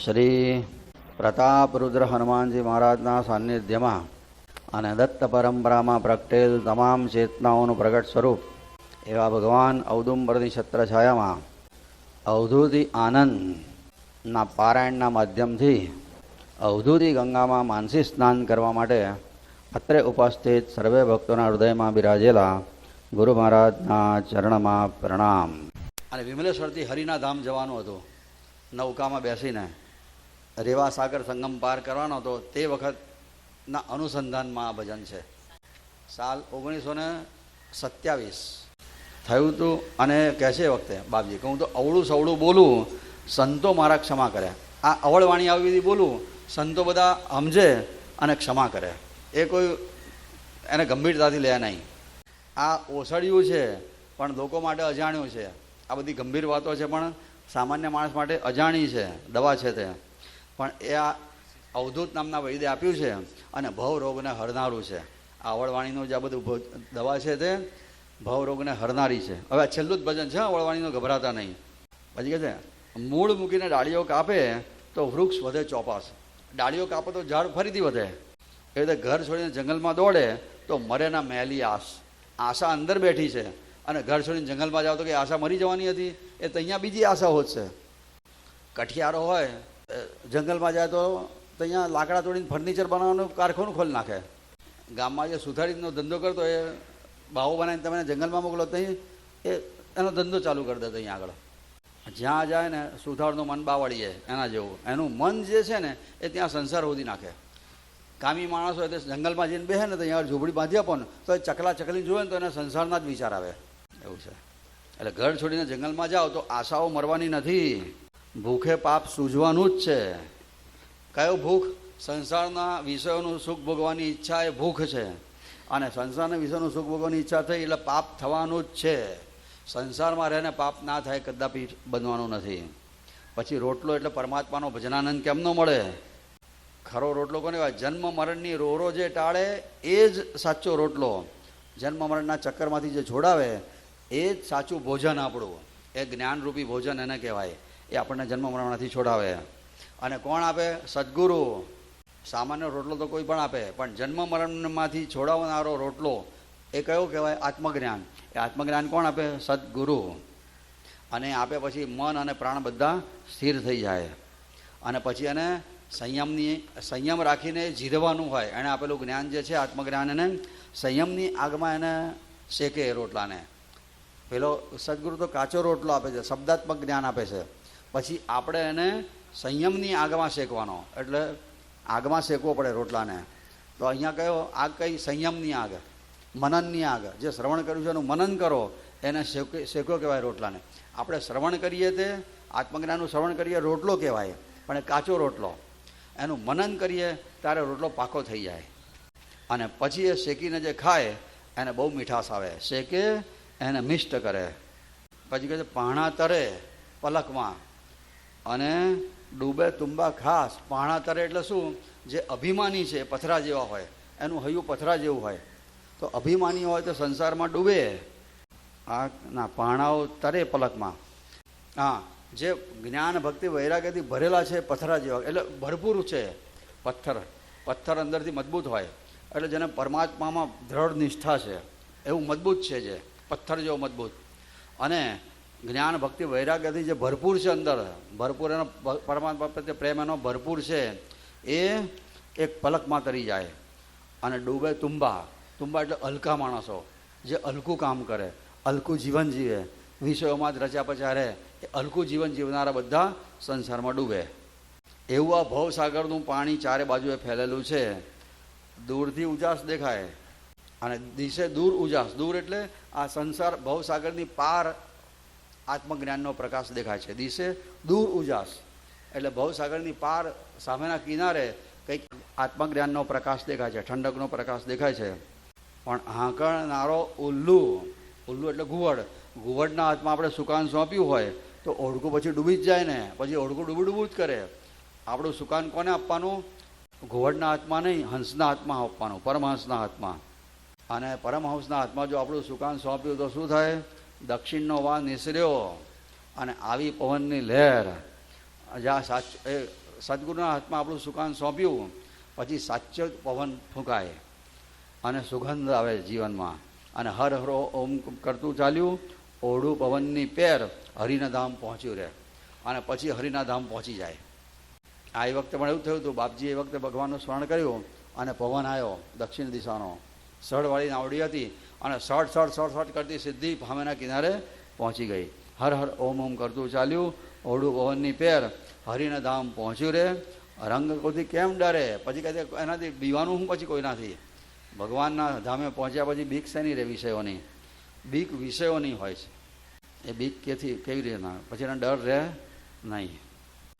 શ્રી પ્રતાપરુદ્ર હનુમાનજી મહારાજના સાનિધ્યમાં અને દત્ત પરંપરામાં પ્રગટેલ તમામ ચેતનાઓનું પ્રગટ સ્વરૂપ એવા ભગવાન ઔદુંબરની છત્રછાયામાં અવધૂતિ આનંદના પારાયણના માધ્યમથી અવધૂતિ ગંગામાં માનસી સ્નાન કરવા માટે અત્રે ઉપસ્થિત સર્વે ભક્તોના હૃદયમાં બિરાજેલા ગુરુ મહારાજના ચરણમાં પ્રણામ. અને વિમલેશ્વરથી હરિના ધામ જવાનું હતું. નૌકામાં બેસીને રેવા સાગર સંગમ પાર કરવાનો હતો. તે વખતના અનુસંધાનમાં આ ભજન છે. સાલ 1927 થયું હતું. અને કહે છે એ વખતે બાપજી કે હું તો અવળું સવળું બોલું, સંતો મારા ક્ષમા કરે. આ અવળવાણી આવી બધી બોલું, સંતો બધા સમજે અને ક્ષમા કરે. એ કોઈ એને ગંભીરતાથી લે નહીં. આ ઓસડિયું છે પણ લોકો માટે અજાણ્યું છે. આ બધી ગંભીર વાતો છે પણ સામાન્ય માણસ માટે અજાણી છે, દવા છે તે. પણ એ આ અવધૂત નામના વૈદ્ય આપ્યું છે અને ભવરોગને હરનારું છે. આ અવળવાણીનું જે આ બધું દવા છે તે ભવરોગને હરનારી છે. હવે આ છેલ્લું જ ભજન છે, અવળવાણીનું ગભરાતા નહીં. પછી કહે છે મૂળ મૂકીને ડાળીઓ કાપે તો વૃક્ષ વધે ચોપાસ. ડાળીઓ કાપે તો ઝાડ ફરીથી વધે. એ રીતે ઘર છોડીને જંગલમાં દોડે તો મરે ના મેલી આશ. આશા અંદર બેઠી છે અને ઘર છોડીને જંગલમાં જાઓ તો કે આશા મરી જવાની હતી, એ તો અહીંયા બીજી આશા હોત છે. કઠિયારો હોય જંગલમાં જાય તો અહીંયા લાકડા તોડીને ફર્નિચર બનાવવાનું કારખાનું ખોલી નાખે. ગામમાં જે સુથારીનો ધંધો કરતો એ બાહુ બનાવીને તમે જંગલમાં મોકલો તો એ એનો ધંધો ચાલુ કરી દે. અહીંયા આગળ જ્યાં જાય ને સુથારનું મન બાવળીએ એના જેવું. એનું મન જે છે ને એ ત્યાં સંસાર શોધી નાખે. કામી માણસ હોય તે જંગલમાં જઈને બેસે ને તો અહીંયા ઝૂંપડી બાંધી આપો ને તો એ ચકલા ચકલી જોવે ને તો એને સંસારના જ વિચાર આવે. એવું છે. એટલે ઘર છોડીને જંગલમાં જાઓ તો આશાઓ મરવાની નથી. ભૂખે પાપ સૂઝવાનું જ છે. કયો ભૂખ? સંસારના વિષયોનું સુખ ભોગવાની ઈચ્છા એ ભૂખ છે. અને સંસારના વિષયોનું સુખ ભોગવાની ઈચ્છા થઈ એટલે પાપ થવાનું જ છે. સંસારમાં રહીને પાપ ના થાય કદાપી બનવાનું નથી. પછી રોટલો એટલે પરમાત્માનો ભજનાનંદ કેમ ન મળે? ખરો રોટલો કોને કહેવાય? જન્મ મરણની રોરો જે ટાળે એ જ સાચો રોટલો. જન્મ મરણના ચક્કરમાંથી જે છોડાવે એ જ સાચું ભોજન આપણું. એ જ્ઞાનરૂપી ભોજન એને કહેવાય. એ આપણને જન્મ મરણમાંથી છોડાવે. અને કોણ આપે? સદગુરુ. સામાન્ય રોટલો તો કોઈ પણ આપે, પણ જન્મ મરણમાંથી છોડાવનારો રોટલો એ કયો કહેવાય? આત્મજ્ઞાન. એ આત્મજ્ઞાન કોણ આપે? સદગુરુ. અને આપે પછી મન અને પ્રાણ બધા સ્થિર થઈ જાય. અને પછી એને સંયમ રાખીને જીરવાનું હોય. એણે આપેલું જ્ઞાન જે છે આત્મજ્ઞાન, એને સંયમની આગમાં એને શેકે રોટલાને. પેલો સદગુરુ તો કાચો રોટલો આપે છે, શબ્દાત્મક જ્ઞાન આપે છે. પછી આપણે એને સંયમની આગમાં શેકવાનો. એટલે આગમાં શેકવો પડે રોટલાને. તો અહીંયા કયો આગ? કઈ? સંયમની આગ, મનનની આગ. જે શ્રવણ કર્યું છે એનું મનન કરો, એને શેકો કહેવાય રોટલાને. આપણે શ્રવણ કરીએ તે આત્મજ્ઞાનનું શ્રવણ કરીએ રોટલો કહેવાય, પણ એ કાચો રોટલો. એનું મનન કરીએ ત્યારે રોટલો પાકો થઈ જાય. અને પછી એ શેકીને જે ખાય એને બહુ મીઠાશ આવે. શેકે એને મિષ્ટ કરે. પછી કહે છે પાણા તરે પલકમાં અને ડૂબે તુંબા ખાસ. પાણા તરે એટલે શું? જે અભિમાની છે પથરા જેવા હોય, એનું હૈયું પથરા જેવું હોય. તો અભિમાની હોય તો સંસારમાં ડૂબે. આ ના પાણાઓ તરે પલકમાં. હા, જે જ્ઞાન ભક્તિ વૈરાગ્યથી ભરેલા છે પથરા જેવા, એટલે ભરપૂર છે. પથ્થર અંદરથી મજબૂત હોય. એટલે જેને પરમાત્મામાં દ્રઢ નિષ્ઠા છે એવું મજબૂત છે, જે પથ્થર જેવો મજબૂત. અને જ્ઞાન ભક્તિ વૈરાગ્યથી જે ભરપૂર છે અંદર, ભરપૂર એનો પરમાત્મા પ્રત્યે પ્રેમ એનો ભરપૂર છે, એ એક પલકમાં તરી જાય. અને ડૂબે તુંબા. તુંબા એટલે હલકા માણસો, જે હલકું કામ કરે, હલકું જીવન જીવે, વિષયોમાં જ રચ્યા પચ્યા રહે, એ હલકું જીવન જીવનારા બધા સંસારમાં ડૂબે. એવું આ ભવસાગરનું પાણી ચારે બાજુએ ફેલેલું છે. દૂરથી ઉજાસ દેખાય અને દિશે દૂર ઉજાસ. દૂર એટલે આ સંસાર ભવસાગરની પાર આત્મજ્ઞાનનો પ્રકાશ દેખાય છે. દિશે દૂર ઉજાસ એટલે ભવસાગરની પાર સામેના કિનારે કંઈક આત્મજ્ઞાનનો પ્રકાશ દેખાય છે, ઠંડકનો પ્રકાશ દેખાય છે. પણ હાંકણનારો ઉલ્લુ. ઉલ્લુ એટલે ઘુવડ. ઘુવડના હાથમાં આપણે સુકાન સોંપ્યું હોય તો ઓળખું પછી ડૂબી જ જાય ને. પછી ઓળખું ડૂબું જ કરે. આપણું સુકાન કોને આપવાનું? ઘુવડના હાથમાં નહીં, હંસના હાથમાં આપવાનું, પરમહંસના હાથમાં. અને પરમહંસના હાથમાં જો આપણું સુકાન સોંપ્યું તો શું થાય? દક્ષિણનો વા નિસર્યો અને આવી પવનની લહેર જ્યાં સદગુરુના હાથમાં આપણું સુકાન સોંપ્યું પછી સાચો પવન ફૂંકાય અને સુગંધ આવે જીવનમાં. અને હર હરો ઓમ કરતું ચાલ્યું, ઓઢું પવનની પેર હરિના ધામ પહોંચ્યું રહે અને પછી હરિના ધામ પહોંચી જાય. આ એ વખતે પણ એવું થયું હતું, બાપજીએ એ વખતે ભગવાનનું સ્મરણ કર્યું અને પવન આવ્યો દક્ષિણ દિશાનો, સળવાળી નાવડી હતી અને સળ કરતી સીધી સામેના કિનારે પહોંચી ગઈ. હર હર ઓમ ઓમ કરતું ચાલ્યું, ઓઢું પવનની પેર હરિના ધામ પહોંચ્યું રે. રંગ કોઈથી કેમ ડરે? પછી કહે એનાથી બીવાનું હું પછી કોઈનાથી. ભગવાનના ધામે પહોંચ્યા પછી બીક શેની રહે? વિષયોની. બીક વિષયોની હોય છે. એ બીક કેવી રીતના? પછી એના ડર રહે નહીં.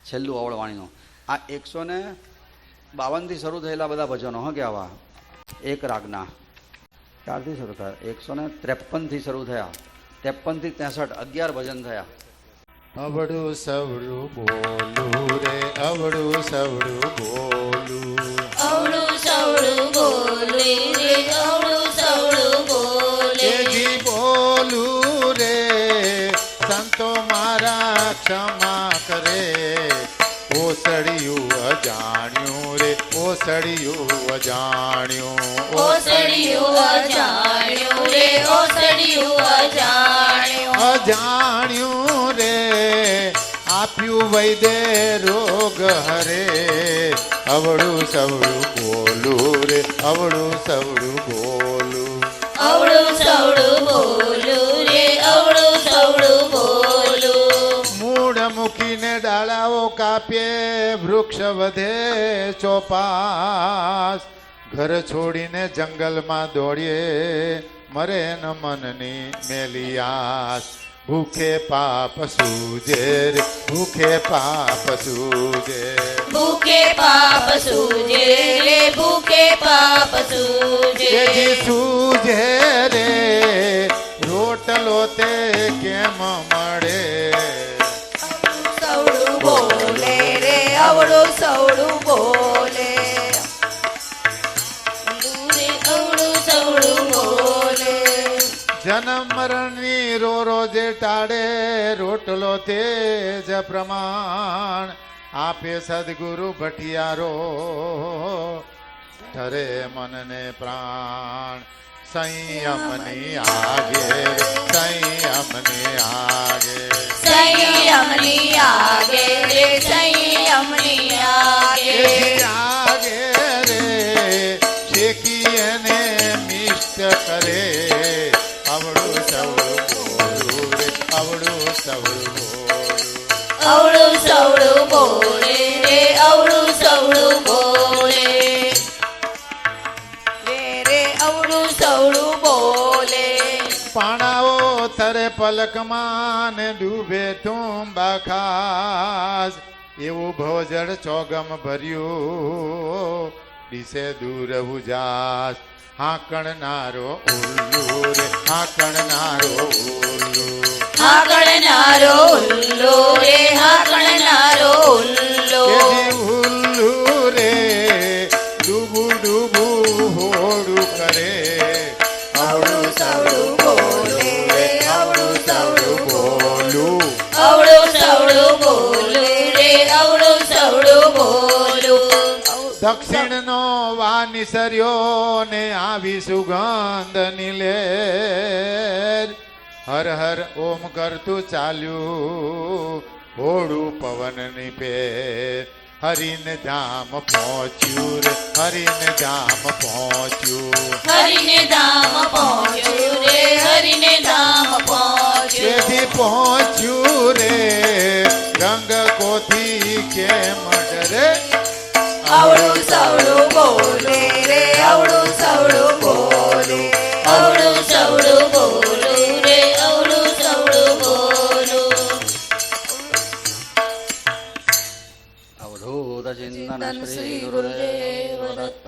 છેલ્લું અવળવાણીનું આ 152થી શરૂ થયેલા બધા ભજનો હા કે આવા એક રાગના ક્યારથી શરૂ થયા? 153થી શરૂ થયા. 53 થી 63 11 ભજન થયા. અવળું સવળું બોલું રે, અવળું સવળું બોલું, અવળું સવળું બોલે રે, અવળું સવળું બોલે. જી બોલું રે, સંતો મારા ક્ષમા કરે. ઓસડિયું અજાણ્યું રે, ઓસડિયું અજાણ્યું, ઓસડિયું અજાણ્યું રે, ઓસડિયું અજાણ્યું. અજાણ્યું રે, આપ્યું વૈદે રોગ હરે. અવળું સવળું બોલું રે, અવળું સવળું બોલું, અવળું સવળું બોલું રે, અવળું સવળું બોલું. મૂળ મૂકીને ડાળાઓ કાપીએ, વૃક્ષ વધે ચોપાસ. ઘર છોડીને જંગલમાં દોડીએ, મરે ન મનની મેલિયાસ. ભૂખે પાપ સૂજે રે, ભૂખે પાપ સૂજે, ભૂખે પાપ સૂજે રે, ભૂખે પાપ સૂજે. જી સૂજે રે, રોટલો તે કેમ મળે. સવળું બોલે રે, અવળું સવળું બોલે. અવળું સવળું બોલે. જન્મ મરણની રોજે ટાળે, રોટલો તેજ પ્રમાણ. આપે સદગુરુ ભટિયારો, ઠરે મનને પ્રાણ. સંયમની આગે, સંયમની આગે, સંયમની આગે રે, સંયમની આગે. આગે રે, શેકી એને મિષ્ટ કરે. અવળું સવળું બોલું રે, અવળું સવળું બોલું, અવળું સવળું બોલે રે, અવળું સવળું બોલે. રે અવળું સવળું બોલે. પાણાઓ થરે પલકમાં ને ડૂબે તુંબા ખાસ. એવું ભોજળ ચોગમ ભર્યું, દિશે દૂર ઉજાસ. હાંકણનારો ઉલ્લુ રે, હાંકણનારો ઉલ્લુ, હાકણનારો ઉલ્લો રે, હાકણનારો ઉલ્લો. ઉલ્લુ રે, ડૂબુ ડૂબુ હોડું કરે. અવળું સવળું બોલે રે, અવળું સવળું બોલું, અવળું સવળું બોલે રે, અવળું સવળું બોલું. દક્ષિણનો વા નિસર્યો ને આવી સુગંધ નીલેર. હર હર ઓમ કરતું ચાલ્યું, હોડું પવનની પેર. હરિને ધામ પહોંચ્યું રે, હરિને ધામ પહોંચ્યું, હરિને ધામ પહોંચ્યું રે, હરિને ધામ પહોંચ્યું. તેથી પહોંચ્યું રે, રંગ કોથી કેમ ડરે. અવળું સવળું બોલે રે, અવળું સવળું બોલે. અવળું સવળું બોલે રે, અવળું સવળું બોલું. અવધૂત ચિંતન શ્રી ગુરુદેવ દત્ત.